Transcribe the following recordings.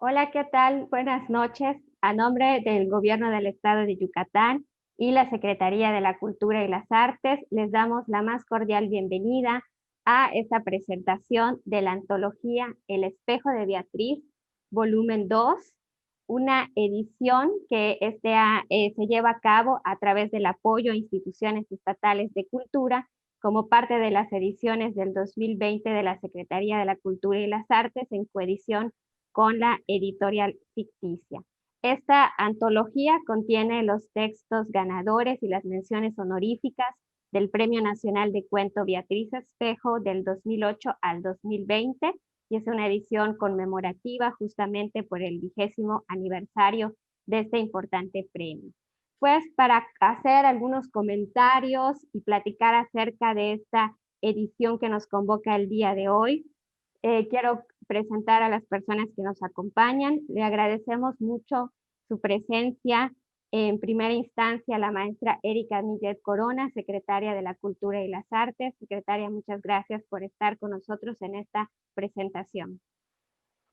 Hola, ¿qué tal? Buenas noches. A nombre del Gobierno del Estado de Yucatán y la Secretaría de la Cultura y las Artes, les damos la más cordial bienvenida a esta presentación de la antología El Espejo de Beatriz, volumen 2, una edición que se lleva a cabo a través del apoyo a instituciones estatales de cultura como parte de las ediciones del 2020 de la Secretaría de la Cultura y las Artes en coedición con la editorial ficticia. Esta antología contiene los textos ganadores y las menciones honoríficas del Premio Nacional de Cuento Beatriz Espejo del 2008 al 2020 y es una edición conmemorativa justamente por el 20º aniversario de este importante premio. Pues para hacer algunos comentarios y platicar acerca de esta edición que nos convoca el día de hoy, quiero presentar a las personas que nos acompañan. Le agradecemos mucho su presencia. En primera instancia, la maestra Erika Millet Corona, secretaria de la Cultura y las Artes. Secretaria, muchas gracias por estar con nosotros en esta presentación.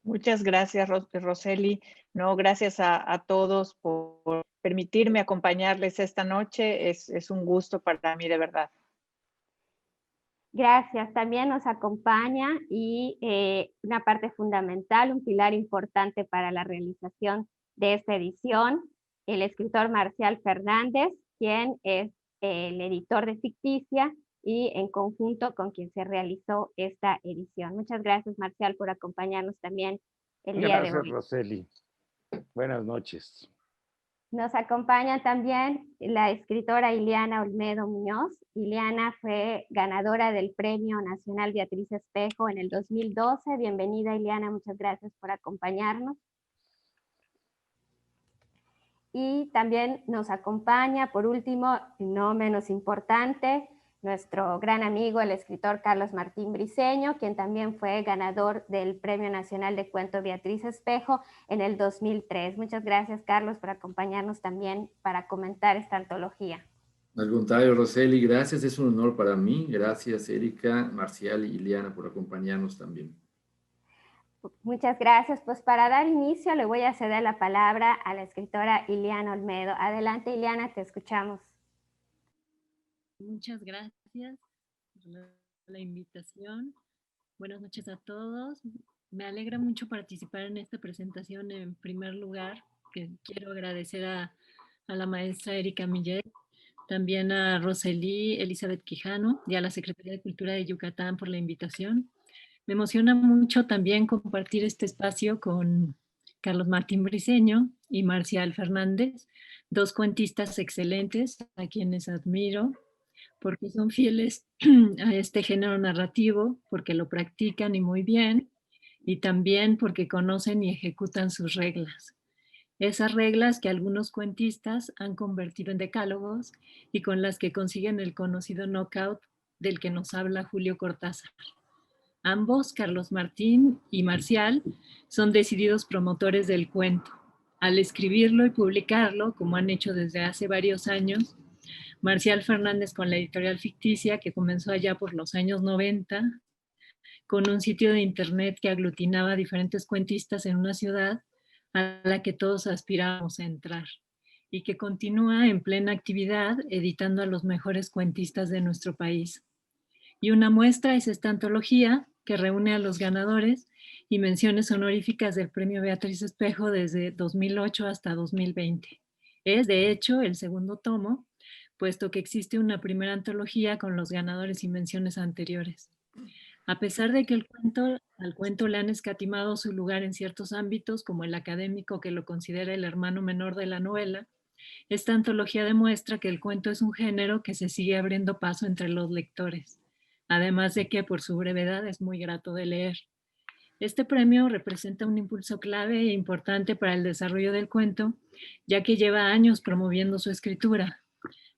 Muchas gracias, Roseli. No, gracias a todos por permitirme acompañarles esta noche. Es un gusto para mí, de verdad. Gracias. También nos acompaña y una parte fundamental, un pilar importante para la realización de esta edición, el escritor Marcial Fernández, quien es el editor de Ficticia y en conjunto con quien se realizó esta edición. Muchas gracias, Marcial, por acompañarnos también el día de Gracias, hoy. Roseli. Buenas noches. Nos acompaña también la escritora Ileana Olmedo Muñoz. Ileana fue ganadora del Premio Nacional Beatriz Espejo en el 2012. Bienvenida, Ileana, muchas gracias por acompañarnos. Y también nos acompaña, por último, no menos importante, nuestro gran amigo, el escritor Carlos Martín Briceño, quien también fue ganador del Premio Nacional de Cuento Beatriz Espejo en el 2003. Muchas gracias, Carlos, por acompañarnos también para comentar esta antología. Al contrario, Roseli, gracias, es un honor para mí. Gracias, Erika, Marcial y Ileana, por acompañarnos también. Muchas gracias. Pues para dar inicio le voy a ceder la palabra a la escritora Ileana Olmedo. Adelante, Ileana, te escuchamos. Muchas gracias por la invitación. Buenas noches a todos. Me alegra mucho participar en esta presentación. En primer lugar, que quiero agradecer a la maestra Erika Millet, también a Roseli Elizabeth Quijano y a la Secretaría de Cultura de Yucatán por la invitación. Me emociona mucho también compartir este espacio con Carlos Martín Briceño y Marcial Fernández, dos cuentistas excelentes a quienes admiro porque son fieles a este género narrativo, porque lo practican y muy bien, y también porque conocen y ejecutan sus reglas. Esas reglas que algunos cuentistas han convertido en decálogos y con las que consiguen el conocido knockout del que nos habla Julio Cortázar. Ambos, Carlos Martín y Marcial, son decididos promotores del cuento. Al escribirlo y publicarlo, como han hecho desde hace varios años, Marcial Fernández con la editorial ficticia que comenzó allá por los años 90, con un sitio de internet que aglutinaba a diferentes cuentistas en una ciudad a la que todos aspirábamos a entrar y que continúa en plena actividad editando a los mejores cuentistas de nuestro país. Y una muestra es esta antología que reúne a los ganadores y menciones honoríficas del Premio Beatriz Espejo desde 2008 hasta 2020. Es, de hecho, el segundo tomo, puesto que existe una primera antología con los ganadores y menciones anteriores. A pesar de que al cuento le han escatimado su lugar en ciertos ámbitos, como el académico que lo considera el hermano menor de la novela, esta antología demuestra que el cuento es un género que se sigue abriendo paso entre los lectores, además de que por su brevedad es muy grato de leer. Este premio representa un impulso clave e importante para el desarrollo del cuento, ya que lleva años promoviendo su escritura.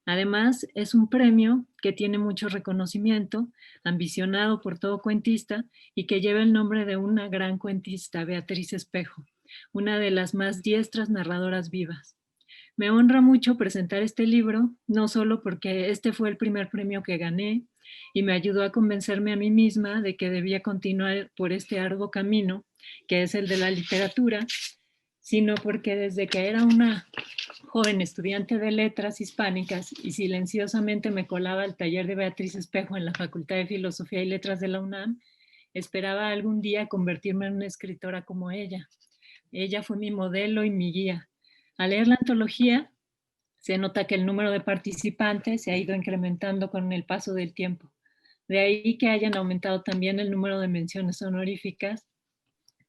Además, es un premio que tiene mucho reconocimiento, ambicionado por todo cuentista y que lleva el nombre de una gran cuentista, Beatriz Espejo, una de las más diestras narradoras vivas. Me honra mucho presentar este libro, no solo porque este fue el primer premio que gané y me ayudó a convencerme a mí misma de que debía continuar por este arduo camino, que es el de la literatura, sino porque desde que era una joven estudiante de letras hispánicas y silenciosamente me colaba al taller de Beatriz Espejo en la Facultad de Filosofía y Letras de la UNAM, esperaba algún día convertirme en una escritora como ella. Ella fue mi modelo y mi guía. Al leer la antología, se nota que el número de participantes se ha ido incrementando con el paso del tiempo. De ahí que hayan aumentado también el número de menciones honoríficas.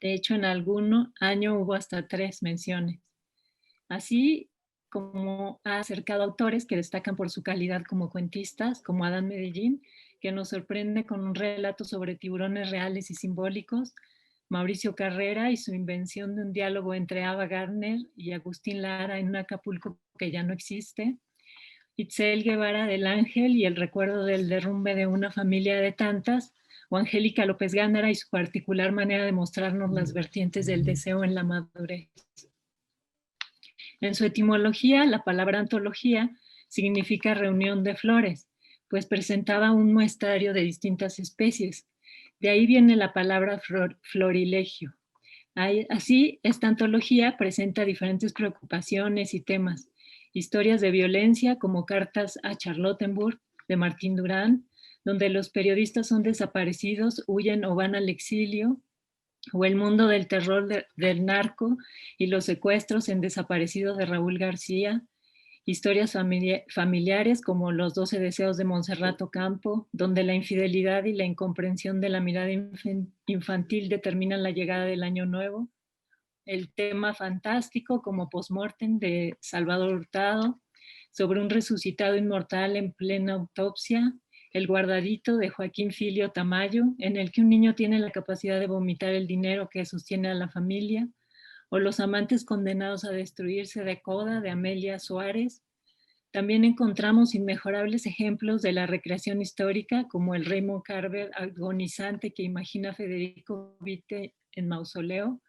De hecho, en algún año hubo hasta 3 menciones. Así como ha acercado autores que destacan por su calidad como cuentistas, como Adán Medellín, que nos sorprende con un relato sobre tiburones reales y simbólicos, Mauricio Carrera y su invención de un diálogo entre Ava Gardner y Agustín Lara en un Acapulco que ya no existe, Itzel Guevara del Ángel y el recuerdo del derrumbe de una familia de tantas, o Angélica López Gándara y su particular manera de mostrarnos las vertientes del deseo en la madurez. En su etimología, la palabra antología significa reunión de flores, pues presentaba un muestrario de distintas especies. De ahí viene la palabra florilegio. Así, esta antología presenta diferentes preocupaciones y temas. Historias de violencia como Cartas a Charlottenburg de Martín Durán, donde los periodistas son desaparecidos, huyen o van al exilio, o El mundo del terror del narco y los secuestros en Desaparecidos de Raúl García, historias familiares como Los 12 deseos de Montserrat Ocampo, donde la infidelidad y la incomprensión de la mirada infantil determinan la llegada del año nuevo, el tema fantástico como Postmortem de Salvador Hurtado, sobre un resucitado inmortal en plena autopsia, El guardadito de Joaquín Filio Tamayo, en el que un niño tiene la capacidad de vomitar el dinero que sostiene a la familia, o Los amantes condenados a destruirse de Coda de Amelia Suárez. También encontramos inmejorables ejemplos de la recreación histórica, como el Raymond Carver agonizante que imagina Federico Witte en Mausoleo,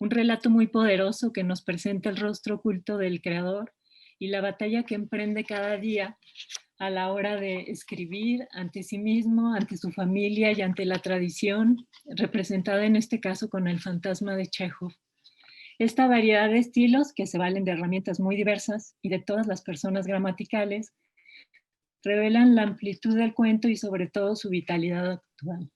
un relato muy poderoso que nos presenta el rostro oculto del creador y la batalla que emprende cada día a la hora de escribir ante sí mismo, ante su familia y ante la tradición, representada en este caso con el fantasma de Chekhov. Esta variedad de estilos, que se valen de herramientas muy diversas y de todas las personas gramaticales, revelan la amplitud del cuento y sobre todo su vitalidad actual.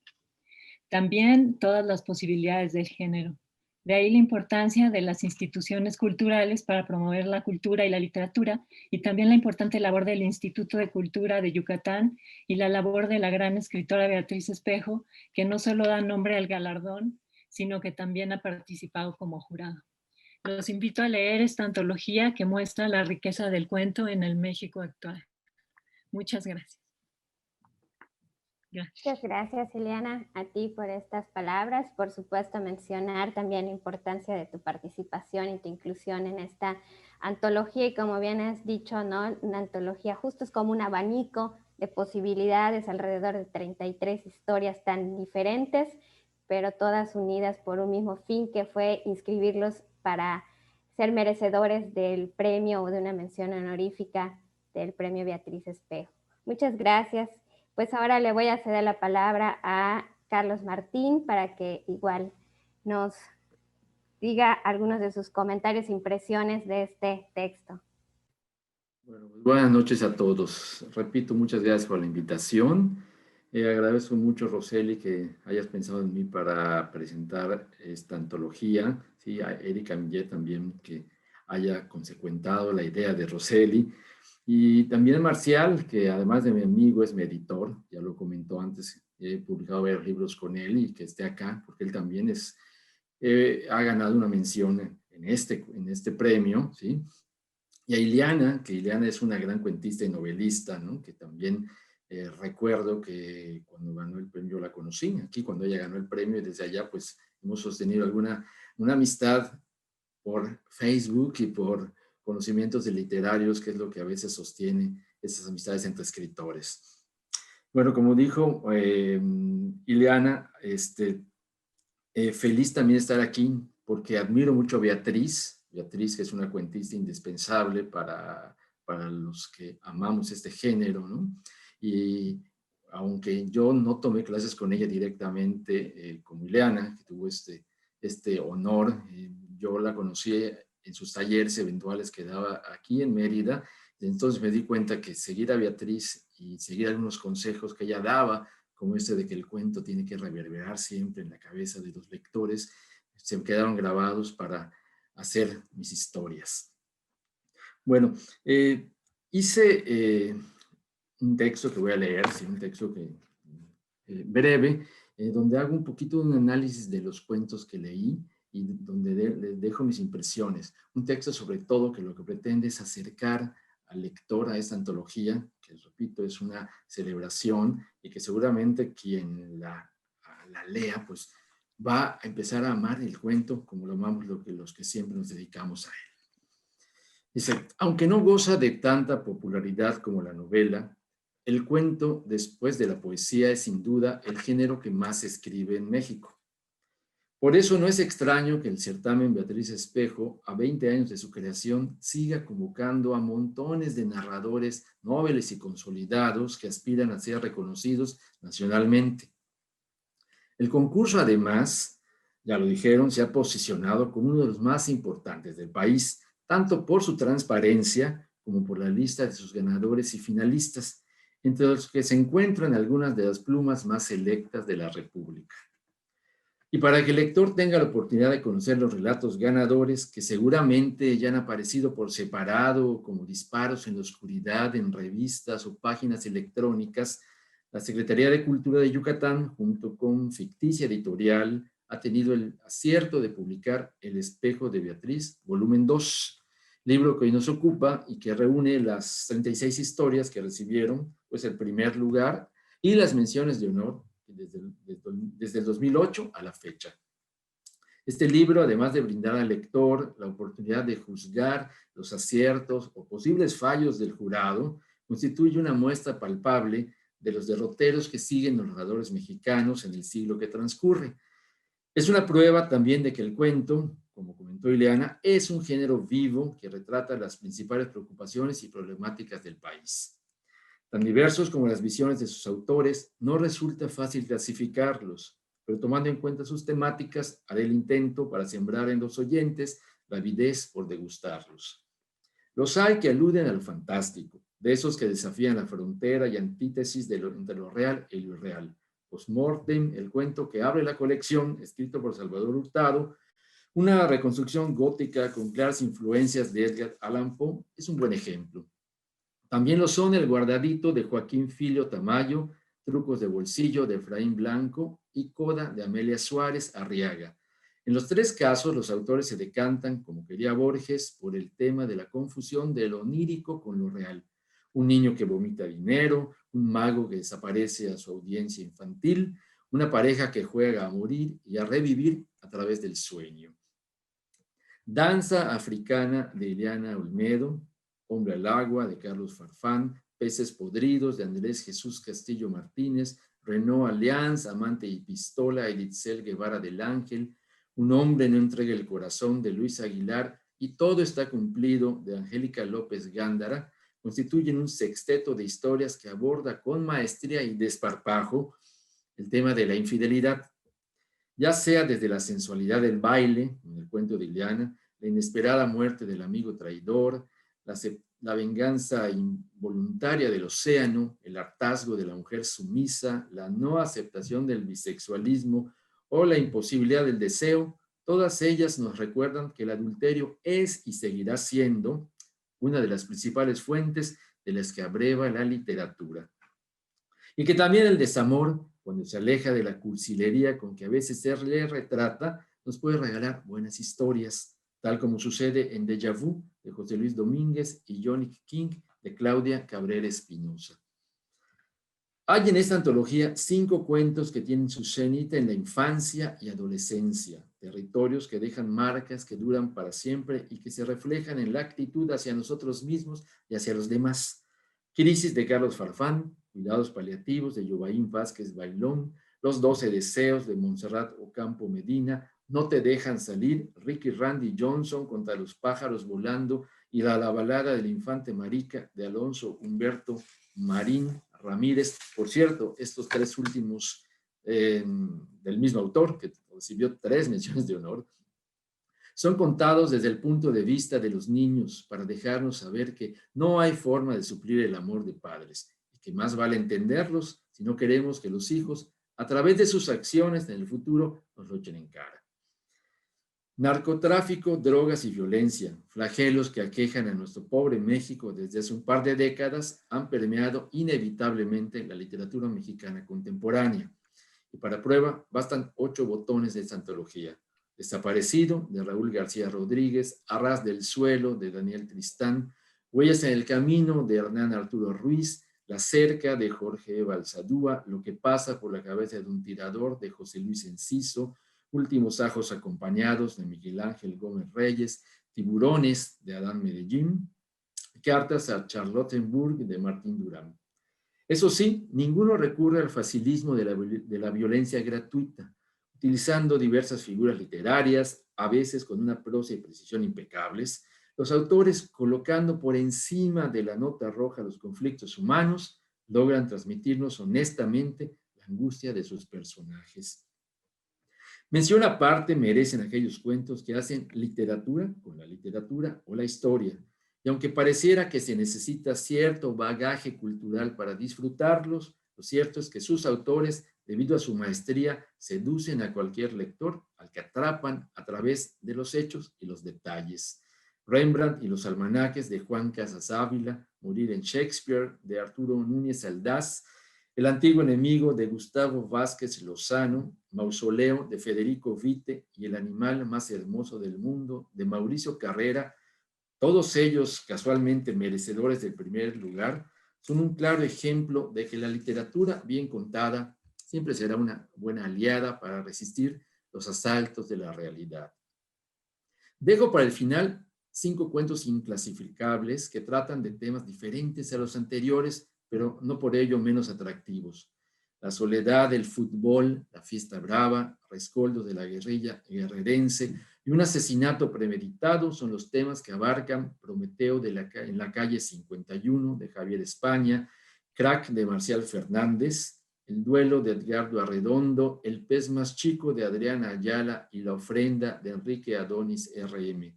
También todas las posibilidades del género. De ahí la importancia de las instituciones culturales para promover la cultura y la literatura, y también la importante labor del Instituto de Cultura de Yucatán y la labor de la gran escritora Beatriz Espejo, que no solo da nombre al galardón, sino que también ha participado como jurado. Los invito a leer esta antología que muestra la riqueza del cuento en el México actual. Muchas gracias. Muchas gracias, Ileana, a ti por estas palabras. Por supuesto, mencionar también la importancia de tu participación y tu inclusión en esta antología. Y como bien has dicho, ¿no? Una antología justo es como un abanico de posibilidades, alrededor de 33 historias tan diferentes, pero todas unidas por un mismo fin, que fue inscribirlos para ser merecedores del premio o de una mención honorífica del premio Beatriz Espejo. Muchas gracias. Pues ahora le voy a ceder la palabra a Carlos Martín para que igual nos diga algunos de sus comentarios e impresiones de este texto. Bueno, pues buenas noches a todos. Repito, muchas gracias por la invitación. Agradezco mucho, Roseli, que hayas pensado en mí para presentar esta antología. Sí, a Erika Millet también, que haya consecuentado la idea de Roseli. Y también Marcial, que además de mi amigo es mi editor, ya lo comentó antes, he publicado varios libros con él y que esté acá, porque él también ha ganado una mención en este premio, ¿sí? Y a Ileana, que Ileana es una gran cuentista y novelista, ¿no? Que también recuerdo que cuando ganó el premio la conocí, aquí cuando ella ganó el premio, y desde allá pues hemos sostenido una amistad por Facebook y por conocimientos de literarios, que es lo que a veces sostiene esas amistades entre escritores. Bueno, como dijo Ileana, feliz también de estar aquí, porque admiro mucho a Beatriz, Beatriz, que es una cuentista indispensable para los que amamos este género, ¿no? Y aunque yo no tomé clases con ella directamente, como Ileana, que tuvo este honor, yo la conocí en sus talleres eventuales que daba aquí en Mérida. Entonces me di cuenta que seguir a Beatriz y seguir algunos consejos que ella daba, como de que el cuento tiene que reverberar siempre en la cabeza de los lectores, se me quedaron grabados para hacer mis historias. Bueno, hice un texto que voy a leer, sí, un texto breve, donde hago un poquito de un análisis de los cuentos que leí y donde les dejo mis impresiones. Un texto sobre todo que lo que pretende es acercar al lector a esta antología, que repito, es una celebración y que seguramente quien la lea, pues va a empezar a amar el cuento como lo amamos los que siempre nos dedicamos a él. Dice, aunque no goza de tanta popularidad como la novela, el cuento, después de la poesía, es sin duda el género que más se escribe en México. Por eso no es extraño que el certamen Beatriz Espejo, a 20 años de su creación, siga convocando a montones de narradores nobles y consolidados que aspiran a ser reconocidos nacionalmente. El concurso, además, ya lo dijeron, se ha posicionado como uno de los más importantes del país, tanto por su transparencia como por la lista de sus ganadores y finalistas, entre los que se encuentran algunas de las plumas más selectas de la República. Y para que el lector tenga la oportunidad de conocer los relatos ganadores, que seguramente ya han aparecido por separado como disparos en la oscuridad en revistas o páginas electrónicas, la Secretaría de Cultura de Yucatán, junto con Ficticia Editorial, ha tenido el acierto de publicar El Espejo de Beatriz, volumen 2, libro que hoy nos ocupa y que reúne las 36 historias que recibieron pues, el primer lugar y las menciones de honor desde el 2008 a la fecha. Este libro, además de brindar al lector la oportunidad de juzgar los aciertos o posibles fallos del jurado, constituye una muestra palpable de los derroteros que siguen los narradores mexicanos en el siglo que transcurre. Es una prueba también de que el cuento, como comentó Ileana, es un género vivo que retrata las principales preocupaciones y problemáticas del país. Tan diversos como las visiones de sus autores, no resulta fácil clasificarlos, pero tomando en cuenta sus temáticas, haré el intento para sembrar en los oyentes la avidez por degustarlos. Los hay que aluden a lo fantástico, de esos que desafían la frontera y antítesis entre lo real y lo irreal. Postmortem, el cuento que abre la colección, escrito por Salvador Hurtado, una reconstrucción gótica con claras influencias de Edgar Allan Poe, es un buen ejemplo. También lo son El Guardadito de Joaquín Filio Tamayo, Trucos de Bolsillo de Efraín Blanco y Coda de Amelia Suárez Arriaga. En los tres casos, los autores se decantan, como quería Borges, por el tema de la confusión de lo onírico con lo real. Un niño que vomita dinero, un mago que desaparece a su audiencia infantil, una pareja que juega a morir y a revivir a través del sueño. Danza Africana de Ileana Olmedo, Hombre al Agua de Carlos Farfán, Peces Podridos de Andrés Jesús Castillo Martínez, Renaud Allianz, Amante y Pistola, Editzel Guevara del Ángel, Un hombre no entrega el corazón de Luis Aguilar y Todo está cumplido de Angélica López Gándara, constituyen un sexteto de historias que aborda con maestría y desparpajo el tema de la infidelidad, ya sea desde la sensualidad del baile, en el cuento de Ileana, la inesperada muerte del amigo traidor, la venganza involuntaria del océano, el hartazgo de la mujer sumisa, la no aceptación del bisexualismo o la imposibilidad del deseo, todas ellas nos recuerdan que el adulterio es y seguirá siendo una de las principales fuentes de las que abreva la literatura. Y que también el desamor, cuando se aleja de la cursilería con que a veces se le retrata, nos puede regalar buenas historias, tal como sucede en Déjà Vu de José Luis Domínguez y Johnny King de Claudia Cabrera Espinosa. Hay en esta antología 5 cuentos que tienen su cenit en la infancia y adolescencia, territorios que dejan marcas que duran para siempre y que se reflejan en la actitud hacia nosotros mismos y hacia los demás. Crisis de Carlos Farfán, Cuidados paliativos de Yovaín Vázquez Bailón, Los 12 deseos de Montserrat Ocampo Medina, No te dejan salir, Ricky Randy Johnson, Contra los pájaros volando, y la balada del infante Marica de Alonso Humberto Marín Ramírez. Por cierto, estos tres últimos del mismo autor, que recibió 3 menciones de honor, son contados desde el punto de vista de los niños para dejarnos saber que no hay forma de suplir el amor de padres y que más vale entenderlos si no queremos que los hijos, a través de sus acciones en el futuro, nos lo echen en cara. Narcotráfico, drogas y violencia, flagelos que aquejan a nuestro pobre México desde hace un par de décadas, han permeado inevitablemente la literatura mexicana contemporánea. Y para prueba, bastan 8 botones de esta antología. Desaparecido, de Raúl García Rodríguez, A ras del suelo, de Daniel Tristán, Huellas en el camino, de Hernán Arturo Ruiz, La cerca, de Jorge Balsadúa, Lo que pasa por la cabeza de un tirador, de José Luis Enciso, Últimos ajos acompañados, de Miguel Ángel Gómez Reyes, Tiburones, de Adán Medellín, Cartas a Charlottenburg, de Martín Durán. Eso sí, ninguno recurre al facilismo de la violencia gratuita, utilizando diversas figuras literarias, a veces con una prosa y precisión impecables, los autores, colocando por encima de la nota roja los conflictos humanos, logran transmitirnos honestamente la angustia de sus personajes. Mención aparte merecen aquellos cuentos que hacen literatura con la literatura o la historia, y aunque pareciera que se necesita cierto bagaje cultural para disfrutarlos, lo cierto es que sus autores, debido a su maestría, seducen a cualquier lector al que atrapan a través de los hechos y los detalles. Rembrandt y los almanaques, de Juan Casas Ávila, Morir en Shakespeare, de Arturo Núñez Aldaz, El antiguo enemigo, de Gustavo Vázquez Lozano, Mausoleo, de Federico Vite, y El animal más hermoso del mundo, de Mauricio Carrera, todos ellos casualmente merecedores del primer lugar, son un claro ejemplo de que la literatura bien contada siempre será una buena aliada para resistir los asaltos de la realidad. Dejo para el final 5 cuentos inclasificables que tratan de temas diferentes a los anteriores, pero no por ello menos atractivos. La soledad del fútbol, La fiesta brava, Rescoldos de la guerrilla guerrerense y un asesinato premeditado son los temas que abarcan Prometeo en la calle 51 de Javier España, Crack de Marcial Fernández, El duelo de Edgardo Arredondo, El pez más chico de Adriana Ayala y La ofrenda de Enrique Adonis R.M.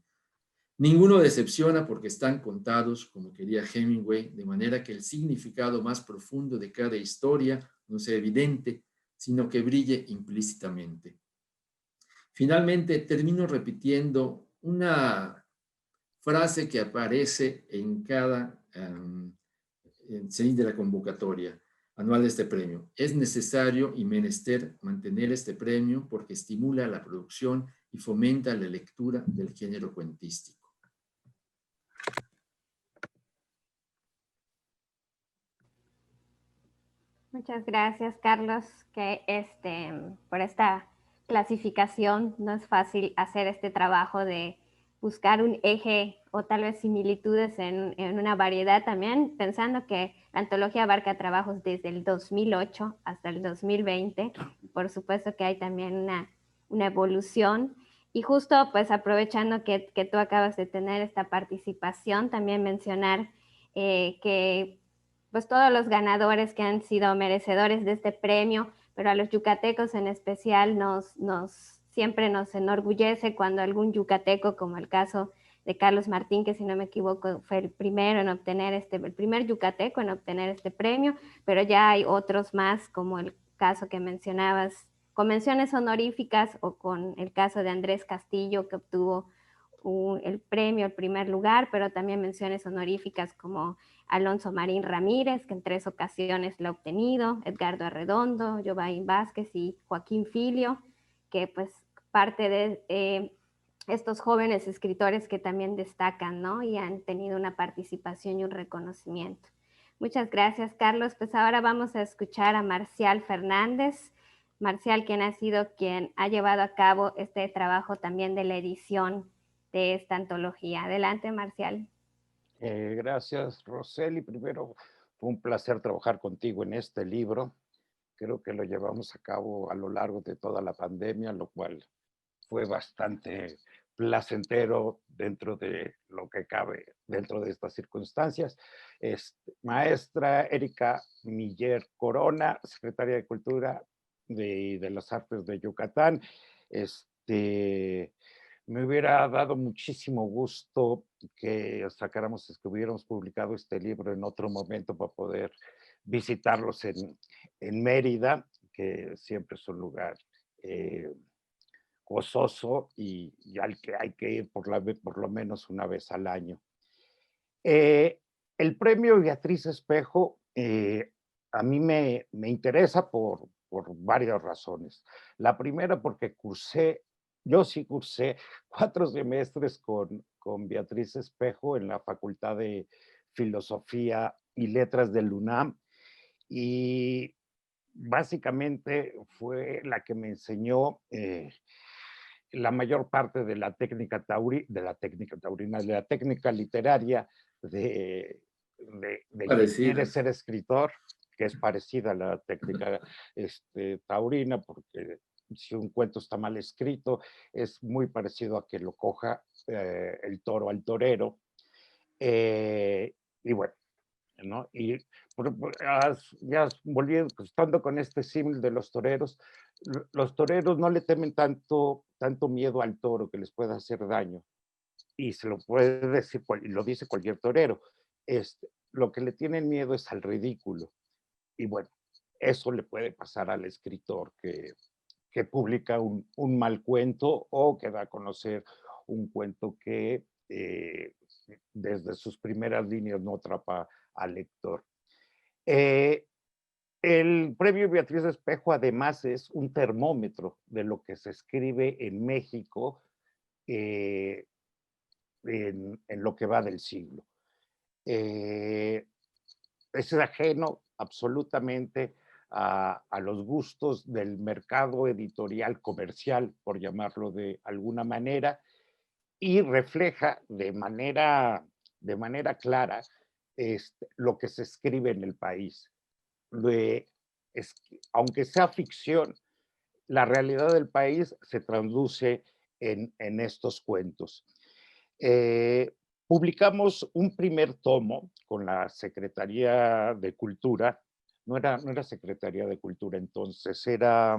Ninguno decepciona porque están contados, como quería Hemingway, de manera que el significado más profundo de cada historia no sea evidente, sino que brille implícitamente. Finalmente, termino repitiendo una frase que aparece en cada cenit de la convocatoria anual de este premio. Es necesario y menester mantener este premio porque estimula la producción y fomenta la lectura del género cuentístico. Muchas gracias, Carlos, por esta clasificación. No es fácil hacer este trabajo de buscar un eje o tal vez similitudes en una variedad también, pensando que la antología abarca trabajos desde el 2008 hasta el 2020. Por supuesto que hay también una evolución. Y justo pues aprovechando que tú acabas de tener esta participación, también mencionar que pues todos los ganadores que han sido merecedores de este premio, pero a los yucatecos en especial siempre nos enorgullece cuando algún yucateco, como el caso de Carlos Martín, que si no me equivoco fue el primero en obtener el primer yucateco en obtener este premio, pero ya hay otros más, como el caso que mencionabas, con menciones honoríficas, o con el caso de Andrés Castillo, que obtuvo el premio, el primer lugar, pero también menciones honoríficas como Alonso Marín Ramírez, que en 3 ocasiones lo ha obtenido, Edgardo Arredondo, Giovanni Vázquez y Joaquín Filio, que pues parte de estos jóvenes escritores que también destacan, ¿no? Y han tenido una participación y un reconocimiento. Muchas gracias, Carlos. Pues ahora vamos a escuchar a Marcial Fernández. Marcial, quien ha llevado a cabo este trabajo también de la edición de esta antología. Adelante, Marcial. Gracias, Roseli. Primero, fue un placer trabajar contigo en este libro. Creo que lo llevamos a cabo a lo largo de toda la pandemia, lo cual fue bastante placentero dentro de lo que cabe dentro de estas circunstancias. Maestra Erika Miller Corona, secretaria de Cultura de las Artes de Yucatán. Me hubiera dado muchísimo gusto que sacáramos, que hubiéramos publicado este libro en otro momento para poder visitarlos en Mérida, que siempre es un lugar gozoso y al que hay que ir por lo menos una vez al año. El premio Beatriz Espejo a mí me interesa por varias razones. La primera, porque yo sí cursé 4 semestres con Beatriz Espejo en la Facultad de Filosofía y Letras del UNAM, y básicamente fue la que me enseñó la mayor parte de la técnica taurina, de la técnica literaria de quien quiere ser escritor, que es parecida a la técnica taurina, porque si un cuento está mal escrito, es muy parecido a que lo coja el toro al torero. Y bueno, ¿no? Y ya volviendo, estando con este símil de los toreros no le temen tanto miedo al toro que les pueda hacer daño, y se lo puede decir, y lo dice cualquier torero. Lo que le tienen miedo es al ridículo, y bueno, eso le puede pasar al escritor que publica un mal cuento o que da a conocer un cuento que desde sus primeras líneas no atrapa al lector. El premio Beatriz Espejo además es un termómetro de lo que se escribe en México en lo que va del siglo. Es ajeno absolutamente a los gustos del mercado editorial comercial, por llamarlo de alguna manera, y refleja de manera clara lo que se escribe en el país. Aunque sea ficción, la realidad del país se traduce en estos cuentos. Publicamos un primer tomo con la Secretaría de Cultura. No era Secretaría de Cultura entonces, era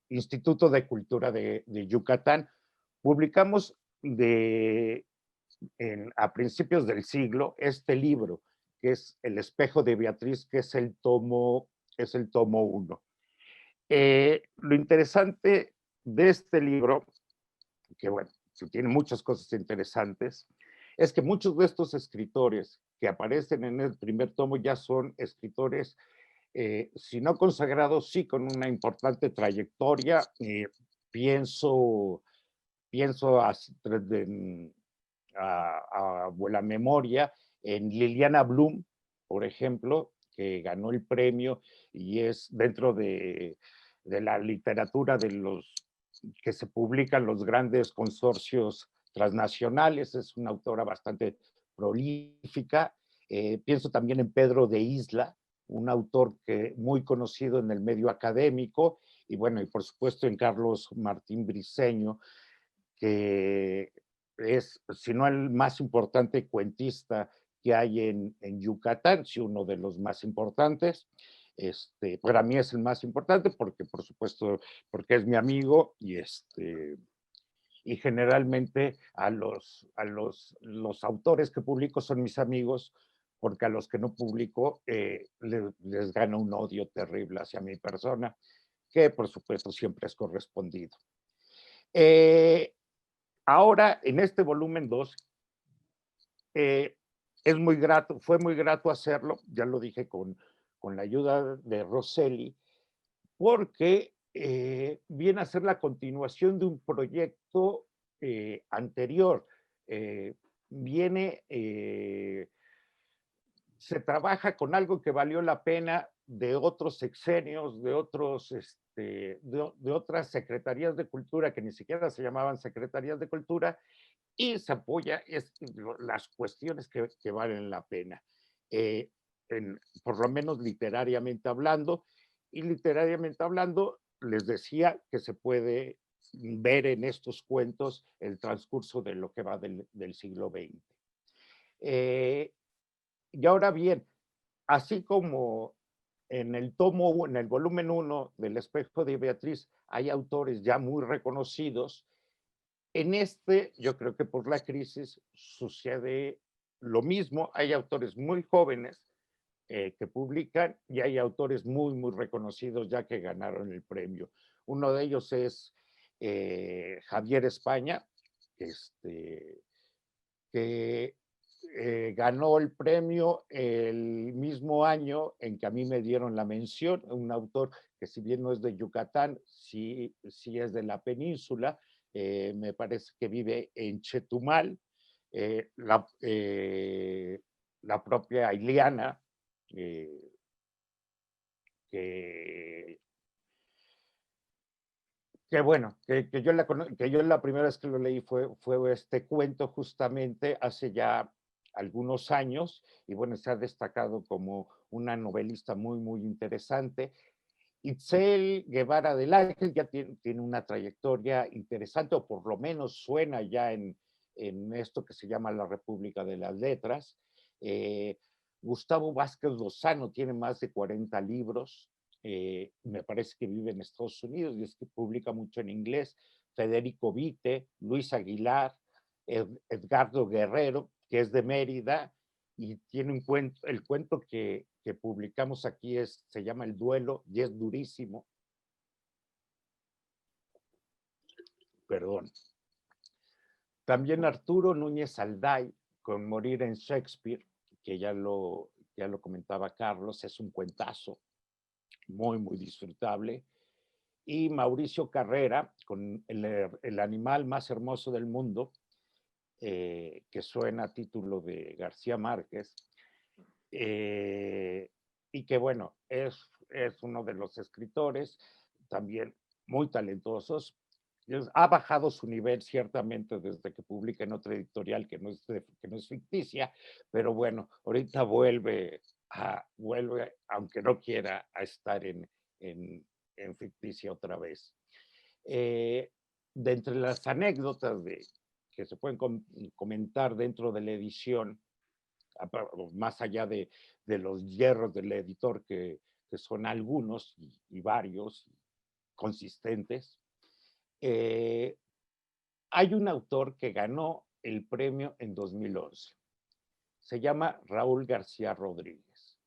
Instituto de Cultura de Yucatán. Publicamos a principios del siglo este libro, que es El Espejo de Beatriz, que es el tomo 1. Lo interesante de este libro, que bueno, tiene muchas cosas interesantes, es que muchos de estos escritores que aparecen en el primer tomo ya son escritores, si no consagrados, sí con una importante trayectoria. Pienso a buena memoria en Liliana Blum, por ejemplo, que ganó el premio y es dentro de la literatura de los que se publican los grandes consorcios transnacionales. Es una autora bastante prolífica. Pienso también en Pedro de Isla, un autor muy conocido en el medio académico, y bueno, y por supuesto en Carlos Martín Briceño, que es, si no el más importante cuentista que hay en Yucatán, sí uno de los más importantes. Para mí es el más importante porque, por supuesto, porque es mi amigo, y generalmente los autores que publico son mis amigos, porque a los que no publico les gana un odio terrible hacia mi persona, que por supuesto siempre es correspondido. Ahora, en este volumen 2, fue muy grato hacerlo, ya lo dije con la ayuda de Roseli, porque viene a ser la continuación de un proyecto anterior. Se trabaja con algo que valió la pena de otros sexenios, de otras secretarías de cultura que ni siquiera se llamaban secretarías de cultura, y se apoya las cuestiones que valen la pena, por lo menos literariamente hablando. Y literariamente hablando, les decía que se puede ver en estos cuentos el transcurso de lo que va del siglo XX. Y ahora bien, así como en el tomo, en el volumen 1 del Espejo de Beatriz, hay autores ya muy reconocidos. En este, yo creo que por la crisis sucede lo mismo. Hay autores muy jóvenes que publican y hay autores muy, muy reconocidos ya que ganaron el premio. Uno de ellos es Javier España, que ganó el premio el mismo año en que a mí me dieron la mención, un autor que si bien no es de Yucatán, sí es de la península, me parece que vive en Chetumal, la propia Ileana, que bueno, que yo la primera vez que lo leí fue este cuento justamente hace ya algunos años, y bueno, se ha destacado como una novelista muy, muy interesante. Itzel Guevara del Ángel ya tiene una trayectoria interesante, o por lo menos suena ya en esto que se llama la República de las Letras. Gustavo Vázquez Lozano tiene más de 40 libros, me parece que vive en Estados Unidos y es que publica mucho en inglés. Federico Vite, Luis Aguilar, Edgardo Guerrero, que es de Mérida, y tiene un cuento, el cuento que publicamos aquí se llama El Duelo y es durísimo. Perdón. También Arturo Núñez Alday, con Morir en Shakespeare, que ya lo comentaba Carlos, es un cuentazo muy, muy disfrutable. Y Mauricio Carrera, con el animal más hermoso del mundo, que suena a título de García Márquez, y que bueno, es uno de los escritores también muy talentosos. Ha bajado su nivel ciertamente desde que publica en otra editorial que no es ficticia, pero bueno, ahorita vuelve, aunque no quiera, a estar en ficticia otra vez. De entre las anécdotas que se pueden comentar dentro de la edición, más allá de los hierros del editor, que son algunos y varios, consistentes, hay un autor que ganó el premio en 2011. Se llama Raúl García Rodríguez.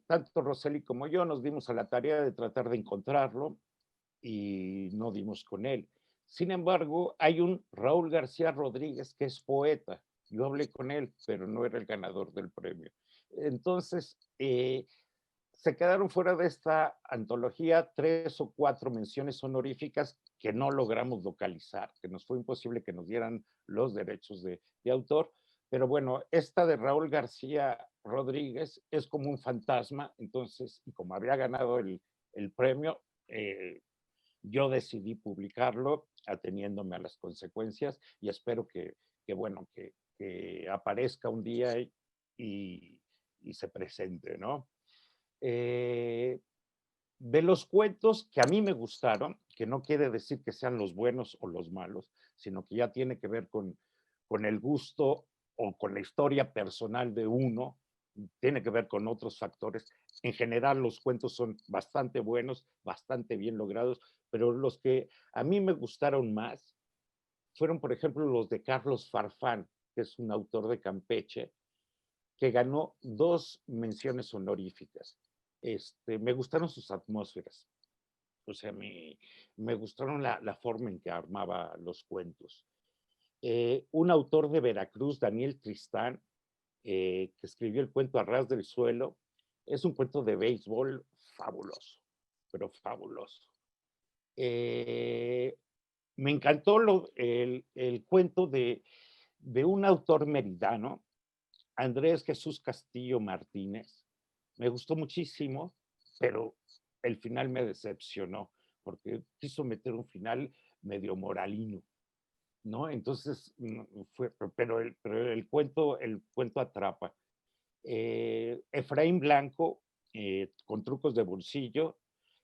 Tanto Roseli como yo nos dimos a la tarea de tratar de encontrarlo y no dimos con él. Sin embargo, hay un Raúl García Rodríguez que es poeta. Yo hablé con él, pero no era el ganador del premio. Entonces, se quedaron fuera de esta antología 3 o 4 menciones honoríficas que no logramos localizar, que nos fue imposible que nos dieran los derechos de autor. Pero bueno, esta de Raúl García Rodríguez es como un fantasma, entonces, y como había ganado el premio, yo decidí publicarlo ateniéndome a las consecuencias y espero que bueno, que aparezca un día y se presente, ¿no? De los cuentos que a mí me gustaron, que no quiere decir que sean los buenos o los malos, sino que ya tiene que ver con el gusto o con la historia personal de uno, tiene que ver con otros factores. En general, los cuentos son bastante buenos, bastante bien logrados, pero los que a mí me gustaron más fueron, por ejemplo, los de Carlos Farfán, que es un autor de Campeche, que ganó 2 menciones honoríficas. Me gustaron sus atmósferas, o sea, me gustaron la forma en que armaba los cuentos. Un autor de Veracruz, Daniel Tristán, que escribió el cuento A ras del suelo, es un cuento de béisbol fabuloso, pero fabuloso. Me encantó el cuento de un autor meridano, Andrés Jesús Castillo Martínez. Me gustó muchísimo, pero el final me decepcionó, porque quiso meter un final medio moralino, ¿no? Entonces, pero el cuento atrapa. Efraín Blanco, con Trucos de bolsillo,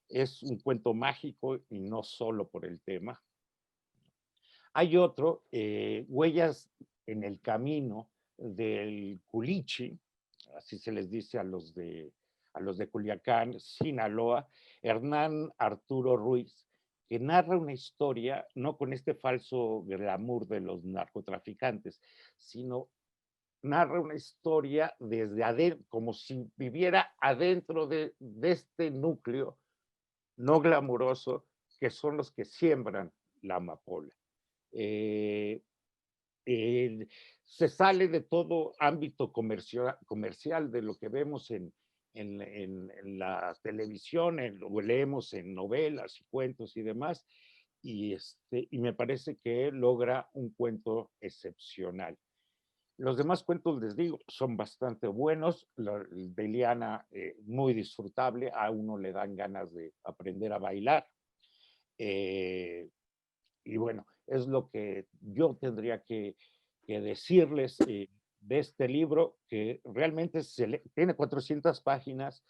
es un cuento mágico y no solo por el tema. Hay otro, Huellas en el Camino, del Culichi, así se les dice a los de Culiacán, Sinaloa, Hernán Arturo Ruiz, que narra una historia, no con este falso glamour de los narcotraficantes, sino narra una historia desde adentro, como si viviera adentro de este núcleo no glamuroso, que son los que siembran la amapola. Eh, Se sale de todo ámbito comercial de lo que vemos en la televisión, o leemos en novelas y cuentos y demás, y me parece que logra un cuento excepcional. Los demás cuentos, les digo, son bastante buenos. El de Ileana, muy disfrutable, a uno le dan ganas de aprender a bailar. Y bueno, es lo que yo tendría que decirles de este libro, que realmente tiene 400 páginas,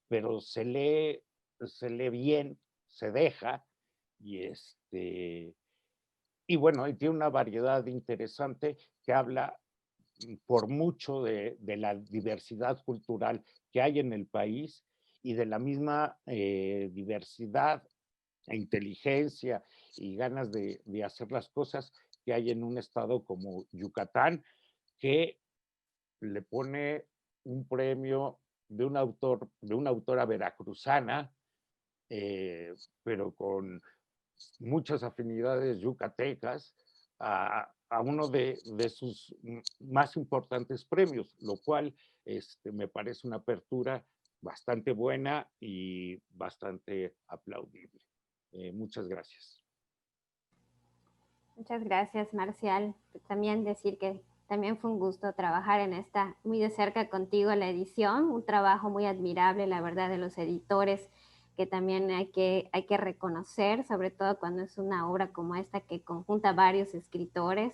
pero se lee bien, se deja, y y bueno, y tiene una variedad interesante que habla por mucho de la diversidad cultural que hay en el país, y de la misma diversidad e inteligencia y ganas de hacer las cosas que hay en un estado como Yucatán, que le pone un premio de una autora veracruzana, pero con muchas afinidades yucatecas, a uno de sus más importantes premios, lo cual me parece una apertura bastante buena y bastante aplaudible. Muchas gracias. Muchas gracias, Marcial. También decir que también fue un gusto trabajar en esta muy de cerca contigo, la edición, un trabajo muy admirable, la verdad, de los editores, que también hay que reconocer, sobre todo cuando es una obra como esta que conjunta varios escritores,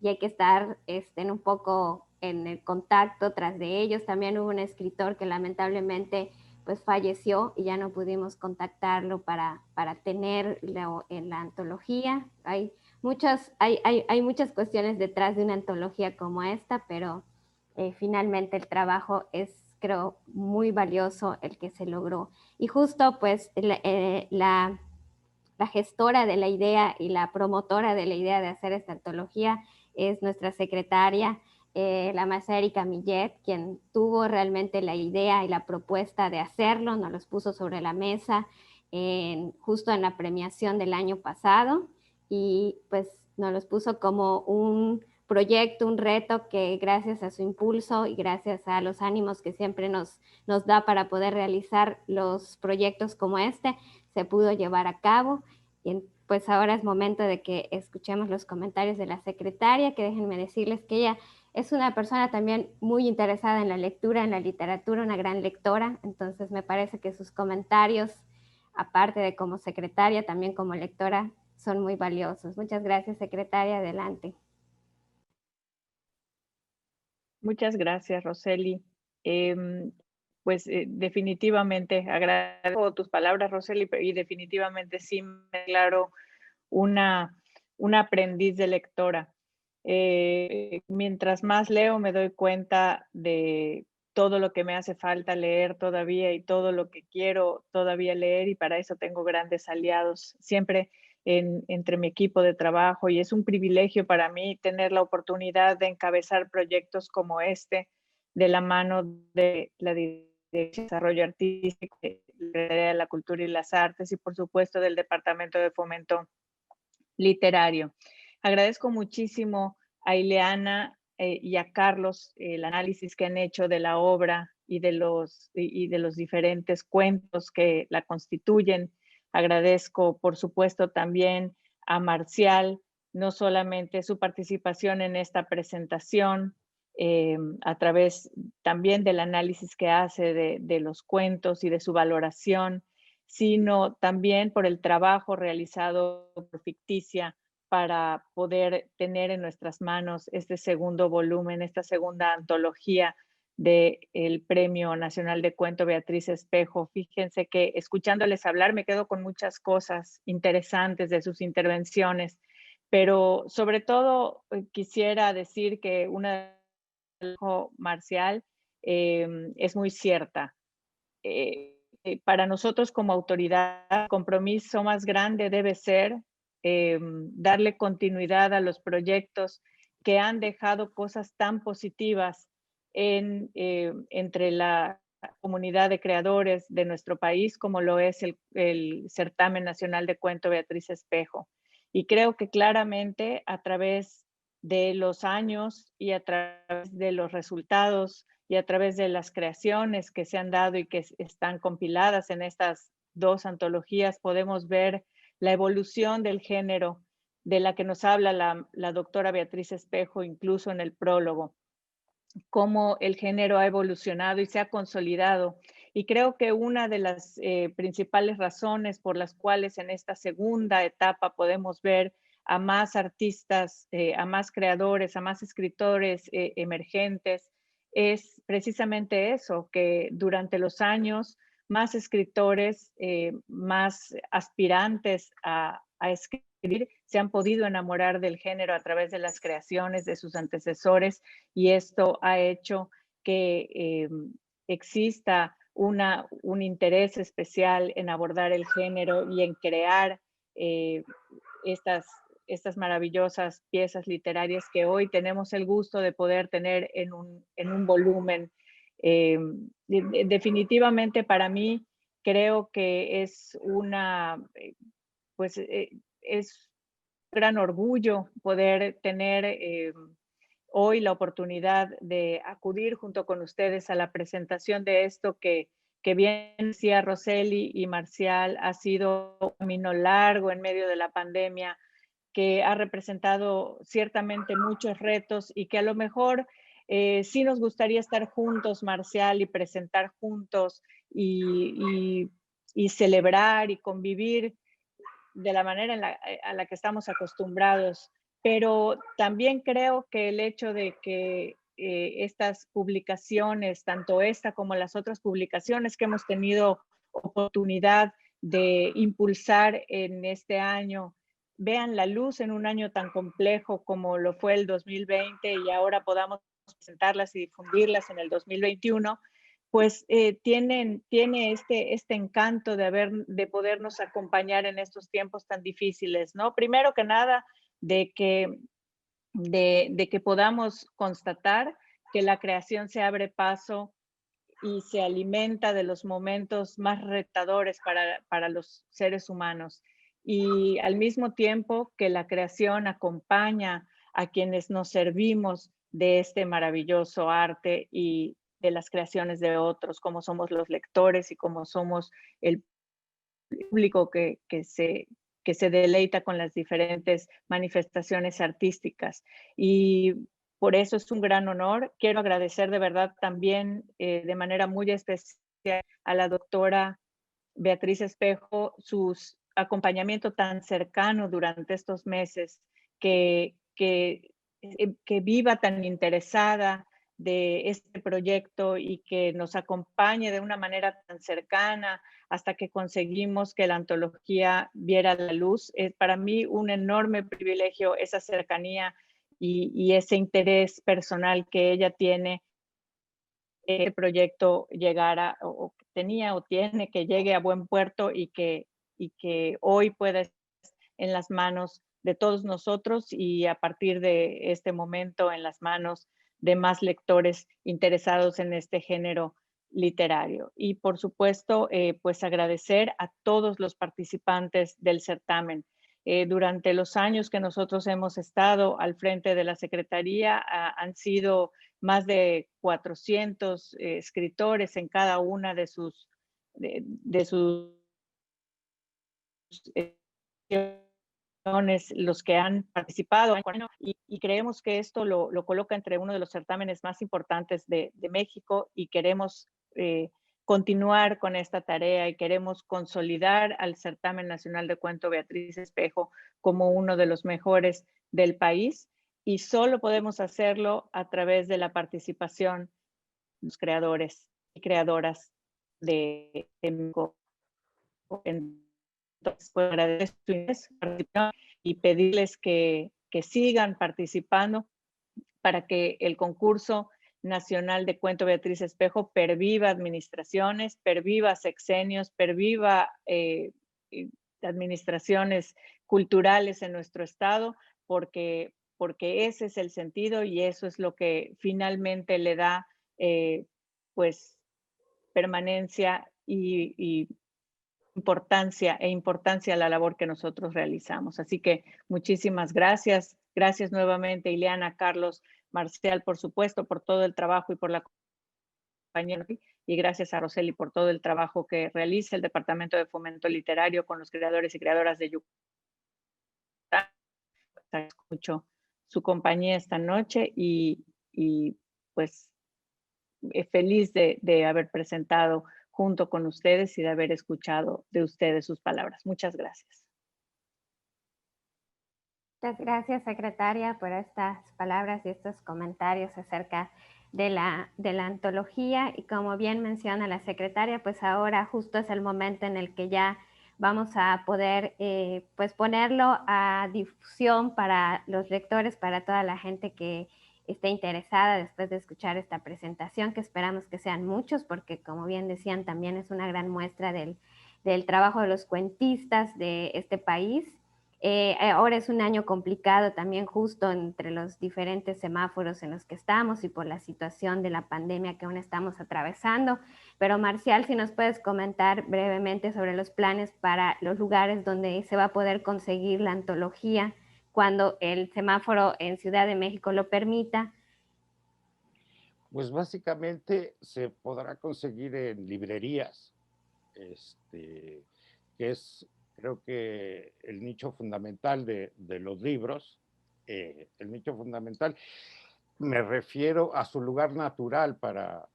y hay que estar en un poco en el contacto tras de ellos. También hubo un escritor que lamentablemente pues falleció y ya no pudimos contactarlo para tenerlo en la antología. Hay muchas cuestiones detrás de una antología como esta, pero finalmente el trabajo es, creo, muy valioso el que se logró. Y justo pues la gestora de la idea y la promotora de la idea de hacer esta antología es nuestra secretaria, la maestra Erika Millet, quien tuvo realmente la idea y la propuesta de hacerlo, nos los puso sobre la mesa justo en la premiación del año pasado, y pues nos los puso como un proyecto, un reto que gracias a su impulso y gracias a los ánimos que siempre nos da para poder realizar los proyectos como este, se pudo llevar a cabo. Y pues ahora es momento de que escuchemos los comentarios de la secretaria, que déjenme decirles que ella es una persona también muy interesada en la lectura, en la literatura, una gran lectora, entonces me parece que sus comentarios, aparte de como secretaria, también como lectora, son muy valiosos. Muchas gracias, secretaria, adelante. Muchas gracias, Roseli. Pues definitivamente agradezco tus palabras, Roseli, y definitivamente sí me declaro una aprendiz de lectora. Mientras más leo, me doy cuenta de todo lo que me hace falta leer todavía y todo lo que quiero todavía leer, y para eso tengo grandes aliados siempre entre mi equipo de trabajo, y es un privilegio para mí tener la oportunidad de encabezar proyectos como este de la mano de la Dirección de Desarrollo Artístico, de la Cultura y las Artes, y por supuesto del Departamento de Fomento Literario. Agradezco muchísimo a Ileana y a Carlos el análisis que han hecho de la obra y de los diferentes cuentos que la constituyen. Agradezco, por supuesto, también a Marcial, no solamente su participación en esta presentación, a través también del análisis que hace de los cuentos y de su valoración, sino también por el trabajo realizado por Ficticia para poder tener en nuestras manos este segundo volumen, esta segunda antología del Premio Nacional de Cuento Beatriz Espejo. Fíjense que escuchándoles hablar me quedo con muchas cosas interesantes de sus intervenciones, pero sobre todo quisiera decir que una de Marcial es muy cierta. Para nosotros como autoridad, el compromiso más grande debe ser darle continuidad a los proyectos que han dejado cosas tan positivas entre la comunidad de creadores de nuestro país, como lo es el Certamen Nacional de Cuento Beatriz Espejo. Y creo que claramente a través de los años y a través de los resultados y a través de las creaciones que se han dado y que están compiladas en estas dos antologías, podemos ver la evolución del género de la que nos habla la doctora Beatriz Espejo, incluso en el prólogo, cómo el género ha evolucionado y se ha consolidado. Y creo que una de las principales razones por las cuales en esta segunda etapa podemos ver a más artistas, a más creadores, a más escritores emergentes, es precisamente eso, que durante los años más escritores, más aspirantes a escribir, se han podido enamorar del género a través de las creaciones de sus antecesores, y esto ha hecho que exista un interés especial en abordar el género y en crear estas maravillosas piezas literarias que hoy tenemos el gusto de poder tener en un volumen. Definitivamente para mí creo que es es un gran orgullo poder tener hoy la oportunidad de acudir junto con ustedes a la presentación de esto que bien decía Roseli y Marcial, ha sido un camino largo en medio de la pandemia, que ha representado ciertamente muchos retos y que a lo mejor sí nos gustaría estar juntos, Marcial, y presentar juntos y celebrar y convivir de la manera a la que estamos acostumbrados. Pero también creo que el hecho de que estas publicaciones, tanto esta como las otras publicaciones que hemos tenido oportunidad de impulsar en este año, vean la luz en un año tan complejo como lo fue el 2020 y ahora podamos presentarlas y difundirlas en el 2021, pues tiene este encanto de podernos acompañar en estos tiempos tan difíciles, ¿no? Primero que nada, de que podamos constatar que la creación se abre paso y se alimenta de los momentos más retadores para los seres humanos. Y al mismo tiempo que la creación acompaña a quienes nos servimos de este maravilloso arte y de las creaciones de otros, como somos los lectores y como somos el público que se deleita con las diferentes manifestaciones artísticas. Y por eso es un gran honor. Quiero agradecer de verdad también de manera muy especial a la doctora Beatriz Espejo su acompañamiento tan cercano durante estos meses, que viva tan interesada de este proyecto y que nos acompañe de una manera tan cercana hasta que conseguimos que la antología viera la luz. Es para mí un enorme privilegio esa cercanía y ese interés personal que ella tiene el proyecto llegara o tenía o tiene que llegue a buen puerto y que hoy pueda estar en las manos de todos nosotros y a partir de este momento en las manos de más lectores interesados en este género literario. Y por supuesto, pues agradecer a todos los participantes del certamen. Durante los años que nosotros hemos estado al frente de la Secretaría, han sido más de 400 escritores en cada una de sus los que han participado y creemos que esto lo coloca entre uno de los certámenes más importantes de México y queremos continuar con esta tarea y queremos consolidar al Certamen Nacional de Cuento Beatriz Espejo como uno de los mejores del país, y solo podemos hacerlo a través de la participación los creadores y creadoras de México. Entonces, pues, agradecer su participación y pedirles que sigan participando para que el concurso nacional de cuento Beatriz Espejo perviva administraciones, perviva sexenios, perviva administraciones culturales en nuestro estado, porque ese es el sentido y eso es lo que finalmente le da pues permanencia y importancia a la labor que nosotros realizamos. Así que muchísimas gracias. Gracias nuevamente, Ileana, Carlos, Marcial, por supuesto, por todo el trabajo y por la compañía. Y gracias a Roseli por todo el trabajo que realiza el Departamento de Fomento Literario con los creadores y creadoras de Yucatán. Escucho su compañía esta noche y pues feliz de haber presentado junto con ustedes y de haber escuchado de ustedes sus palabras. Muchas gracias. Muchas gracias, secretaria, por estas palabras y estos comentarios acerca de la antología. Y como bien menciona la secretaria, pues ahora justo es el momento en el que ya vamos a poder pues ponerlo a difusión para los lectores, para toda la gente que esté interesada después de escuchar esta presentación, que esperamos que sean muchos, porque como bien decían, también es una gran muestra del trabajo de los cuentistas de este país. Ahora es un año complicado también justo entre los diferentes semáforos en los que estamos y por la situación de la pandemia que aún estamos atravesando. Pero Marcial, si nos puedes comentar brevemente sobre los planes para los lugares donde se va a poder conseguir la antología cuando el semáforo en Ciudad de México lo permita. Pues básicamente se podrá conseguir en librerías, que es creo que el nicho fundamental de los libros, el nicho fundamental, me refiero a su lugar natural para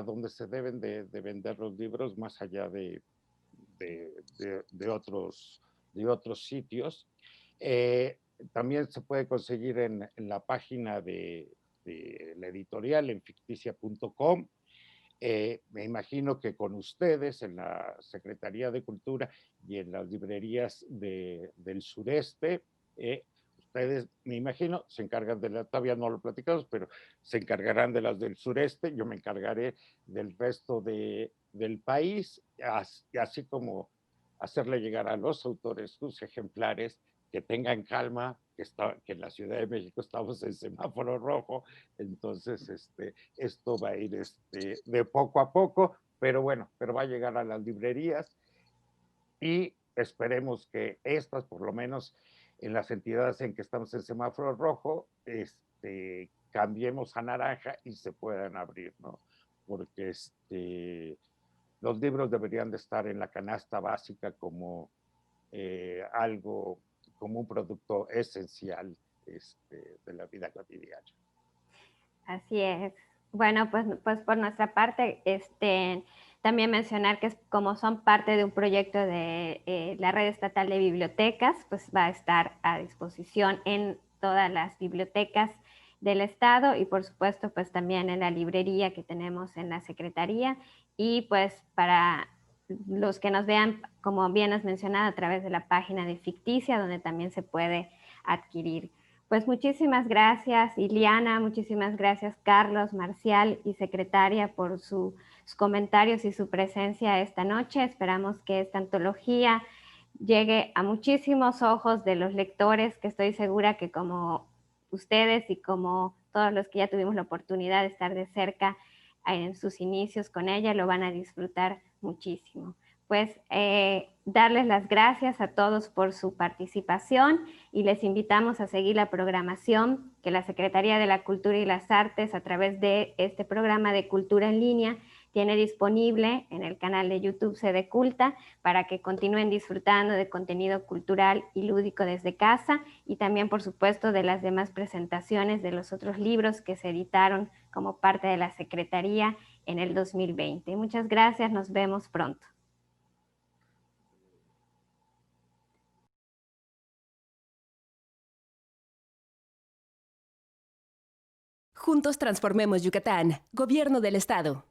donde se deben de vender los libros, más allá de otros sitios. También se puede conseguir en la página de la editorial en ficticia.com. Me imagino que con ustedes en la Secretaría de Cultura y en las librerías del sureste, ustedes, me imagino, se encargan de la, todavía no lo platicamos, pero se encargarán de las del sureste, yo me encargaré del resto del país, así como hacerle llegar a los autores sus ejemplares, que tengan calma, que en la Ciudad de México estamos en semáforo rojo, entonces esto va a ir de poco a poco, pero bueno, pero va a llegar a las librerías y esperemos que estas, por lo menos en las entidades en que estamos en semáforo rojo, cambiemos a naranja y se puedan abrir, ¿no? Porque los libros deberían de estar en la canasta básica como algo, como un producto esencial de la vida cotidiana. Así es. Bueno, pues por nuestra parte, también mencionar que como son parte de un proyecto de la Red Estatal de Bibliotecas, pues va a estar a disposición en todas las bibliotecas del estado y por supuesto pues también en la librería que tenemos en la Secretaría y pues para los que nos vean, como bien has mencionado, a través de la página de Ficticia, donde también se puede adquirir. Pues muchísimas gracias, Ileana, muchísimas gracias, Carlos, Marcial y secretaria, por sus comentarios y su presencia esta noche. Esperamos que esta antología llegue a muchísimos ojos de los lectores, que estoy segura que como ustedes y como todos los que ya tuvimos la oportunidad de estar de cerca en sus inicios con ella, lo van a disfrutar muchísimo. Pues darles las gracias a todos por su participación y les invitamos a seguir la programación que la Secretaría de la Cultura y las Artes a través de este programa de Cultura en Línea tiene disponible en el canal de YouTube Sede Culta para que continúen disfrutando de contenido cultural y lúdico desde casa y también por supuesto de las demás presentaciones de los otros libros que se editaron como parte de la Secretaría en el 2020. Muchas gracias, nos vemos pronto. Juntos transformemos Yucatán. Gobierno del Estado.